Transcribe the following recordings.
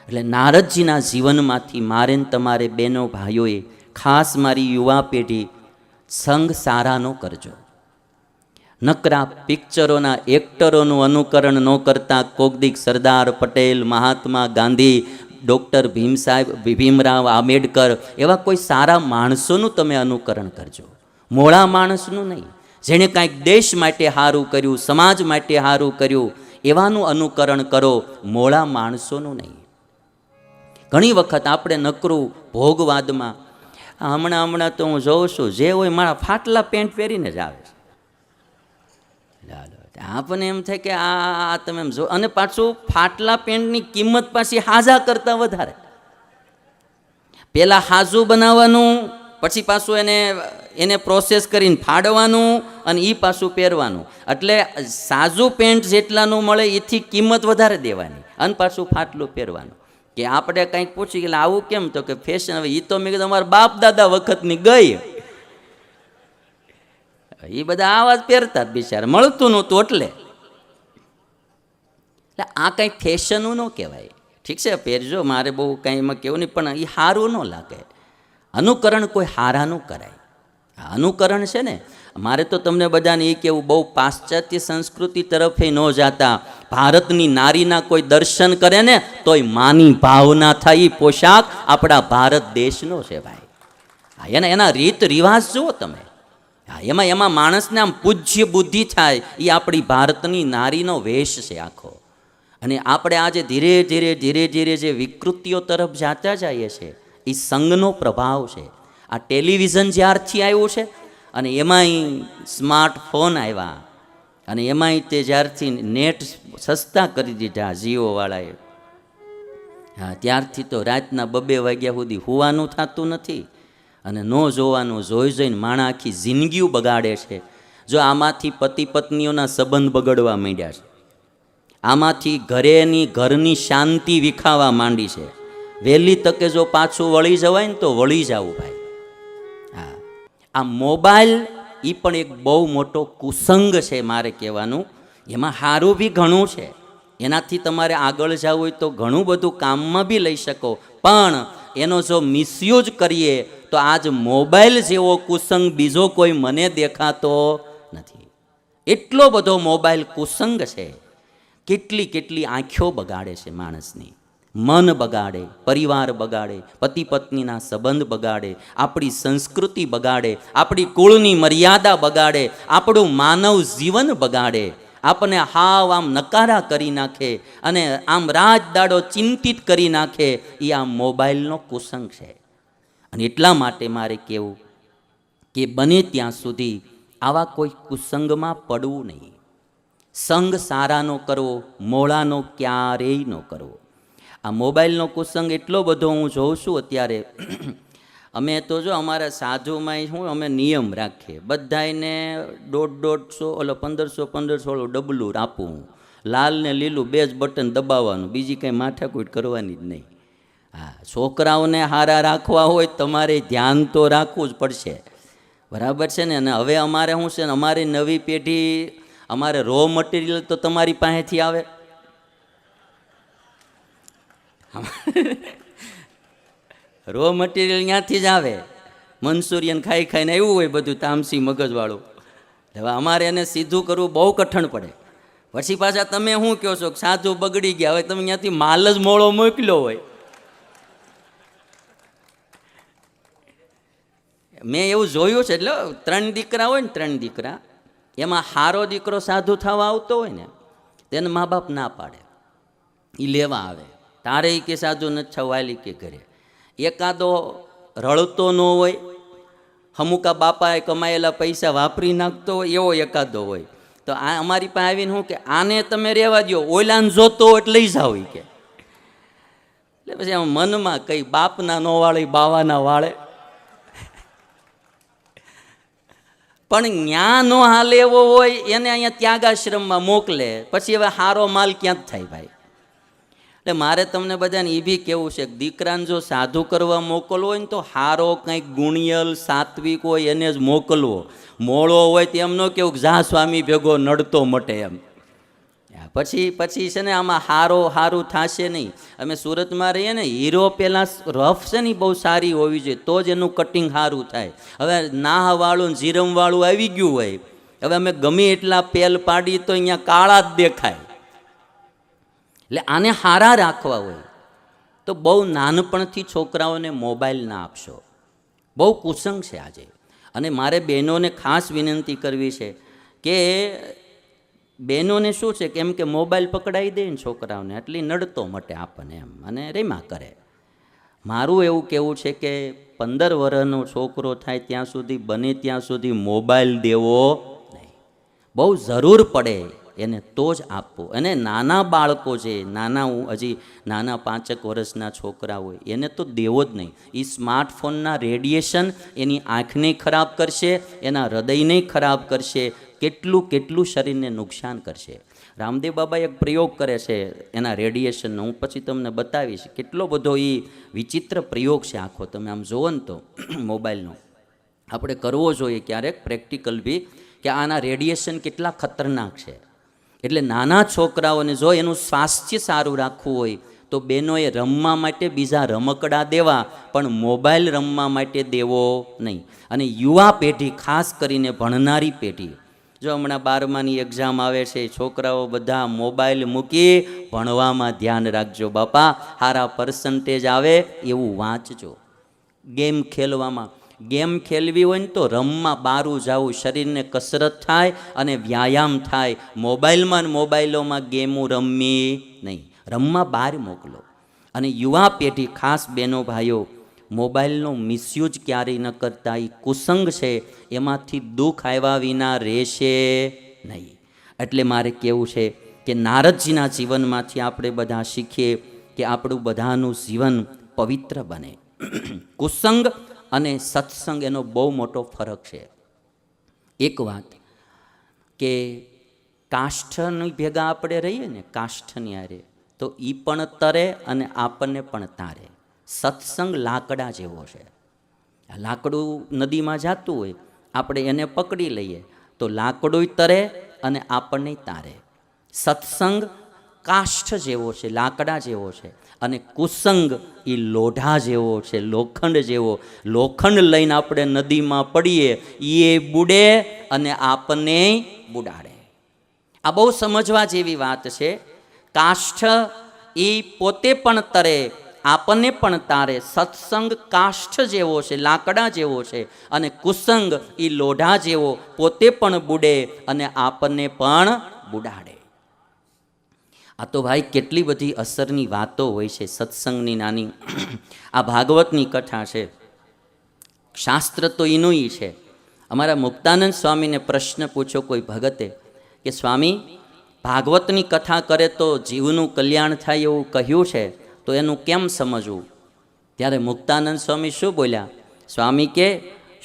એટલે નારદજીના જીવનમાંથી મારે ને તમારે બહેનો ભાઈઓએ ખાસ મારી યુવા પેઢી સંગ સારાનો કરજો. નકરા પિક્ચરોના એક્ટરોનું અનુકરણ ન કરતા કોકદીક સરદાર પટેલ, મહાત્મા ગાંધી, ડૉક્ટર ભીમરાવ આંબેડકર એવા કોઈ સારા માણસોનું તમે અનુકરણ કરજો, મોળા માણસનું નહીં. જેણે કાંઈક દેશ માટે સારું કર્યું, સમાજ માટે સારું કર્યું એવાનું અનુકરણ કરો, મોળા માણસોનું નહીં. ઘણી વખત આપણે નકરું ભોગવાદમાં હમણાં તો હું જોઉં છું, જે હોય મારા ફાટલા પેન્ટ પહેરીને જ આવે છે. આપણને એમ થાય કે આ તમે એમ જો, અને પાછું ફાટલા પેન્ટની કિંમત પાછી હાજા કરતાં વધારે. પહેલાં હાજું બનાવવાનું, પછી પાછું એને પ્રોસેસ કરીને ફાડવાનું અને એ પાછું પહેરવાનું. એટલે સાજું પેન્ટ જેટલાનું મળે એથી કિંમત વધારે દેવાની અને પાછું ફાટલું પહેરવાનું. કે આપણે કંઈક પૂછી કે આવું કેમ, તો કે ફેશન. હવે એ તો મેં કીધું અમારા બાપ દાદા વખતની ગઈ, એ બધા આવા જ પહેરતા જ બિચારા, મળતું નહોતું એટલે આ કંઈ ફેશનું ન કહેવાય. ઠીક છે પહેરજો, મારે બહુ કંઈ એમાં કહેવું નહીં, પણ એ સારું ન લાગે. અનુકરણ કોઈ હારાનું કરાય. અનુકરણ છે ને, મારે તો તમને બધાને એ કહેવું, બહુ પાશ્ચાત્ય સંસ્કૃતિ તરફે ન જાતા. ભારતની નારીના કોઈ દર્શન કરે ને તોય માની ભાવના થાય. એ પોશાક આપણા ભારત દેશનો છે ભાઈ. એના રીત રિવાજ જુઓ તમે. એમાં માણસને આમ પૂજ્ય બુદ્ધિ થાય. એ આપણી ભારતની નારીનો વેશ છે આખો. અને આપણે આજે ધીરે ધીરે જે વિકૃતિઓ તરફ જાતા જઈએ છીએ, એ સંઘનો પ્રભાવ છે. આ ટેલિવિઝન જ્યારથી આવ્યું છે અને એમાંય સ્માર્ટફોન આવ્યા, અને એમાંય તે જ્યારથી નેટ સસ્તા કરી દીધા જીઓવાળાએ, હા, ત્યારથી તો રાતના 2 વાગ્યા સુધી હોવાનું થતું નથી. અને ન જોવાનું જોઈને માણા આખી જિંદગીઓ બગાડે છે. જો આમાંથી પતિ પત્નીઓના સંબંધ બગડવા માંડ્યા છે, આમાંથી ઘરની શાંતિ વિખાવા માંડી છે. વહેલી તકે જો પાછું વળી જવાય ને તો વળી જવું ભાઈ. હા, આ મોબાઈલ એ પણ એક બહુ મોટો કુસંગ છે મારે કહેવાનું. એમાં સારું બી ઘણું છે, એનાથી તમારે આગળ જવું હોય તો ઘણું બધું કામમાં બી લઈ શકો, પણ એનો જો મિસયુઝ કરીએ તો આજ મોબાઈલ જેવો કુસંગ બીજો કોઈ મને દેખાતો નથી. એટલો બધો મોબાઈલ કુસંગ છે. કેટલી આંખો બગાડે છે માણસની, મન બગાડે, પરિવાર બગાડે, પતિ પત્નીના સંબંધ બગાડે, આપણી સંસ્કૃતિ બગાડે, આપણી કુળની મર્યાદા બગાડે, આપણું માનવ જીવન બગાડે, આપણને હાવ આમ નકારા કરી નાખે અને આમ રાત દાડો ચિંતિત કરી નાખે. એ આ મોબાઈલનો કુસંગ છે. અને એટલા માટે મારે કહેવું કે બને ત્યાં સુધી આવા કોઈ કુસંગમાં પડવું નહીં. સંગ સારાનો કરવો, મોળાનો ક્યારેય ન કરવો. આ મોબાઈલનો કુસંગ એટલો બધો હું જોઉં છું અત્યારે. અમે તો જો અમારા સાધુમાં શું અમે નિયમ રાખીએ, બધાને 150-150 1500 ડબલું આપું, લાલ ને લીલું 2 જ બટન દબાવવાનું, બીજી કંઈ માથાકૂટ કરવાની જ નહીં. હા, છોકરાઓને હારા રાખવા હોય તમારે ધ્યાન તો રાખવું જ પડશે, બરાબર છે ને. અને હવે અમારે શું છે ને, અમારી નવી પેઢી, અમારે રો મટીરિયલ તો તમારી પાસેથી આવે. રો મટીરિયલ ત્યાંથી જ આવે. મંચુરિયન ખાઈને આવ્યું હોય બધું તામસી મગજવાળું. હવે અમારે એને સીધું કરવું બહુ કઠણ પડે. પછી પાછા તમે શું કહો છો, સાધુ બગડી ગયા, હવે તમે ત્યાંથી માલ જ મોળો મોકલ્યો હોય. મેં એવું જોયું છે. એટલે 3 દીકરા હોય ને, 3 દીકરા, એમાં હારો દીકરો સાધુ થવા આવતો હોય ને, તેને મા બાપ ના પાડે, એ લેવા આવે. તારે કે સાધુ નથી થવાયેલી કે ઘરે. એકાદો રળતો ન હોય, અમુકા બાપાએ કમાયેલા પૈસા વાપરી નાખતો હોય, એવો એકાદો હોય. તો આ અમારી પાસે આવીને શું કે, આને તમે રહેવા દો, ઓલાને જોતો એટલે લઈ જાવ કે. એટલે પછી આમ મનમાં કઈ બાપના નો વાળે બાવાના વાળે. પણ ન્યા નો હાલે એવો હોય એને અહીંયા ત્યાગાશ્રમમાં મોકલે. પછી હવે હારો માલ ક્યાં જ થાય ભાઈ. એટલે મારે તમને બધાને એ બી કહેવું છે કે દીકરાને જો સાધુ કરવા મોકલવો હોય ને તો હારો કંઈક ગુણિયલ સાત્વિક હોય એને જ મોકલવો. મોળો હોય તો એમ ન કેવું કે જા સ્વામી ભેગો નડતો મટે એમ. પછી છે ને આમાં સારું થશે નહીં. અમે સુરતમાં રહીએ ને, હીરો પહેલાં રફ છે ને બહુ સારી હોવી જોઈએ તો જ એનું કટિંગ સારું થાય. હવે નાહવાળું જીરમવાળું આવી ગયું હોય, હવે અમે ગમે એટલા પેલ પાડી તો અહીંયા કાળા જ દેખાય. એટલે આને સારા રાખવા હોય તો બહુ નાનપણથી છોકરાઓને મોબાઈલ ના આપશો. બહુ કુસંગ છે આજે. અને મારે બહેનોને ખાસ વિનંતી કરવી છે કે બહેનોને શું છે કે એમ કે મોબાઈલ પકડાવી દે ને છોકરાઓને એટલી નડતો મટે આપણને એમ અને રેમા કરે. મારું એવું કહેવું છે કે 15 વર્ષનો છોકરો થાય ત્યાં સુધી બને ત્યાં સુધી મોબાઈલ દેવો નહીં. બહુ જરૂર પડે એને તો જ આપવો. અને નાના બાળકો છે, હજી નાના 5 વર્ષના છોકરા હોય એને તો દેવો જ નહીં. એ સ્માર્ટફોનના રેડિયેશન એની આંખને ખરાબ કરશે, એના હૃદયને ખરાબ કરશે, કેટલું શરીરને નુકસાન કરશે. રામદેવ બાબા એક પ્રયોગ કરે છે એના રેડિયેશનનો, હું પછી તમને બતાવીશ. કેટલો બધો એ વિચિત્ર પ્રયોગ છે આખો. તમે આમ જુઓ ને તો મોબાઈલનો આપણે કરવો જોઈએ ક્યારેક પ્રેક્ટિકલ બી, કે આના રેડિયેશન કેટલા ખતરનાક છે. એટલે નાના છોકરાઓને જો એનું સ્વાસ્થ્ય સારું રાખવું હોય તો બહેનોએ રમવા માટે બીજા રમકડા દેવા, પણ મોબાઈલ રમવા માટે દેવો નહીં. અને યુવા પેઢી, ખાસ કરીને ભણનારી પેઢી, જો હમણાં 12માની એક્ઝામ આવે છે, છોકરાઓ બધા મોબાઈલ મૂકી ભણવામાં ધ્યાન રાખજો બાપા. સારા પર્સન્ટેજ આવે એવું વાંચજો. ગેમ ખેલવી હોય ને તો રમવા બારું જવું, શરીરને કસરત થાય અને વ્યાયામ થાય. મોબાઈલોમાં ગેમો રમવી નહીં, રમવા બહાર મોકલો. અને યુવા પેઢી, ખાસ બહેનો ભાઈઓ, મોબાઈલનો મિસયુઝ ક્યારેય ન કરતા. એ કુસંગ છે, એમાંથી દુઃખ આવ્યા વિના રહેશે નહીં. એટલે મારે કહેવું છે કે નારદજીના જીવનમાંથી આપણે બધા શીખીએ કે આપણું બધાનું જીવન પવિત્ર બને. કુસંગ અને સત્સંગ એનો બહુ મોટો ફરક છે. એક વાત કે કાષ્ઠની ભેગા આપણે રહીએ ને, કાષ્ઠની હારે, તો એ પણ તરે અને આપણને પણ તારે. સત્સંગ લાકડા જેવો છે. લાકડું નદીમાં જતું હોય, આપણે એને પકડી લઈએ તો લાકડું તરે અને આપણને તારે. સત્સંગ કાષ્ઠ જેવો છે, લાકડા જેવો છે. અને કુસંગ એ લોઢા જેવો છે, લોખંડ જેવો. લોખંડ લઈને આપણે નદીમાં પડીએ, એ બુડે અને આપણને બુડાડે. આ બહુ સમજવા જેવી વાત છે. કાષ્ઠ એ પોતે પણ તરે, આપણને પણ તારે. સત્સંગ કાષ્ઠ જેવો છે, લાકડા જેવો છે. અને કુસંગ એ લોઢા જેવો, પોતે પણ બુડે અને આપણને પણ બુડાડે. આ તો ભાઈ કેટલી બધી અસરની વાતો હોય છે સત્સંગની. નાની આ ભાગવતની કથા છે, શાસ્ત્ર તો એનું છે. અમારા મુક્તાનંદ સ્વામીને પ્રશ્ન પૂછ્યો કોઈ ભગતે કે સ્વામી, ભાગવતની કથા કરે તો જીવનું કલ્યાણ થાય એવું કહ્યું છે, તો એનું કેમ સમજવું? ત્યારે મુક્તાનંદ સ્વામી શું બોલ્યા? સ્વામી કે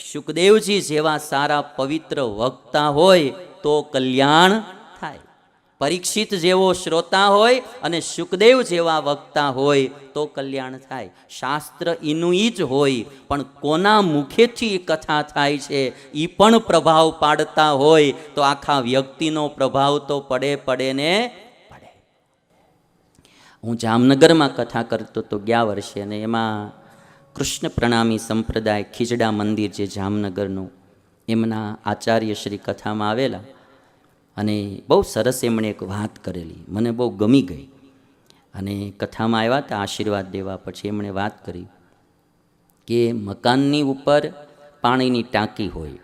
સુખદેવજી જેવા સારા પવિત્ર વક્તા હોય તો કલ્યાણ થાય. પરીક્ષિત જેવો શ્રોતા હોય અને સુખદેવ જેવા વક્તા હોય તો કલ્યાણ થાય. શાસ્ત્ર એનું જ હોય, પણ કોના મુખેથી કથા થાય છે એ પણ પ્રભાવ પાડતા હોય તો આખા વ્યક્તિનો પ્રભાવ તો પડે ને પડે. હું જામનગરમાં કથા કરતો તો ગયા વર્ષે, અને એમાં કૃષ્ણ પ્રણામી સંપ્રદાય ખીજડા મંદિર જે જામનગરનું, એમના આચાર્ય શ્રી કથામાં આવેલા અને બહુ સરસ એમણે એક વાત કરેલી, મને બહુ ગમી ગઈ. અને કથામાં આવ્યા હતા આશીર્વાદ દેવા. પછી એમણે વાત કરી કે મકાનની ઉપર પાણીની ટાંકી હોય,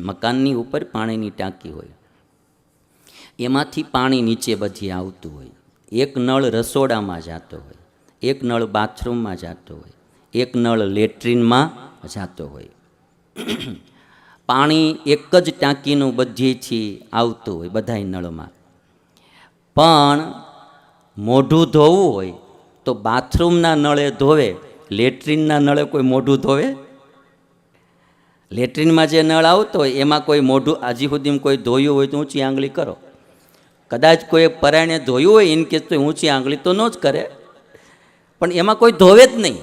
મકાનની ઉપર પાણીની ટાંકી હોય, એમાંથી પાણી નીચે બધી આવતું હોય. એક નળ રસોડામાં જતો હોય, એક નળ બાથરૂમમાં જતો હોય, એક નળ લેટ્રિનમાં જતો હોય. પાણી એક જ ટાંકીનું બધેથી આવતું હોય, બધાય નળમાં. પણ મોઢું ધોવું હોય તો બાથરૂમના નળે ધોવે, લેટ્રિનના નળે કોઈ મોઢું ધોવે? લેટ્રિનમાં જે નળ આવતો હોય એમાં કોઈ મોઢું હજી સુધી કોઈ ધોયું હોય તો ઊંચી આંગળી કરો. કદાચ કોઈ પરાયણે ધોયું હોય ઇન કેસ તો ઊંચી આંગળી તો ન જ કરે, પણ એમાં કોઈ ધોવે જ નહીં.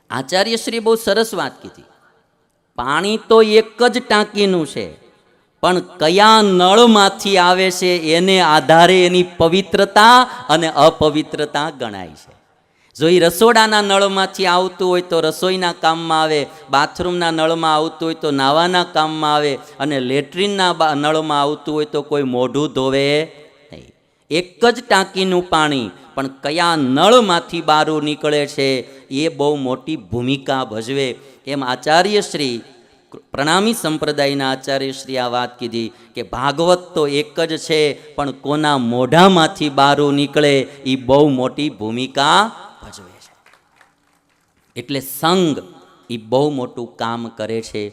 આચાર્યશ્રી બહુ સરસ વાત કીધી. પાણી તો એક જ ટાંકીનું છે, પણ કયા નળમાંથી આવે છે એને આધારે એની પવિત્રતા અને અપવિત્રતા ગણાય છે. જો એ રસોડાના નળમાંથી આવતું હોય તો રસોઈના કામમાં આવે, બાથરૂમના નળમાં આવતું હોય તો નાવાના કામમાં આવે, અને લેટ્રિનના નળમાં આવતું હોય તો કોઈ મોઢું ધોવે નહીં. એક જ ટાંકીનું પાણી પણ કયા નળમાંથી બહારું નીકળે છે એ બહુ મોટી ભૂમિકા ભજવે. એમ આચાર્યશ્રી, પ્રણામી સંપ્રદાયના આચાર્યશ્રી આ વાત કીધી કે ભાગવત તો એક જ છે, પણ કોના મોઢામાંથી બહારું નીકળે એ બહુ મોટી ભૂમિકા ભજવે છે. એટલે સંગ એ બહુ મોટું કામ કરે છે.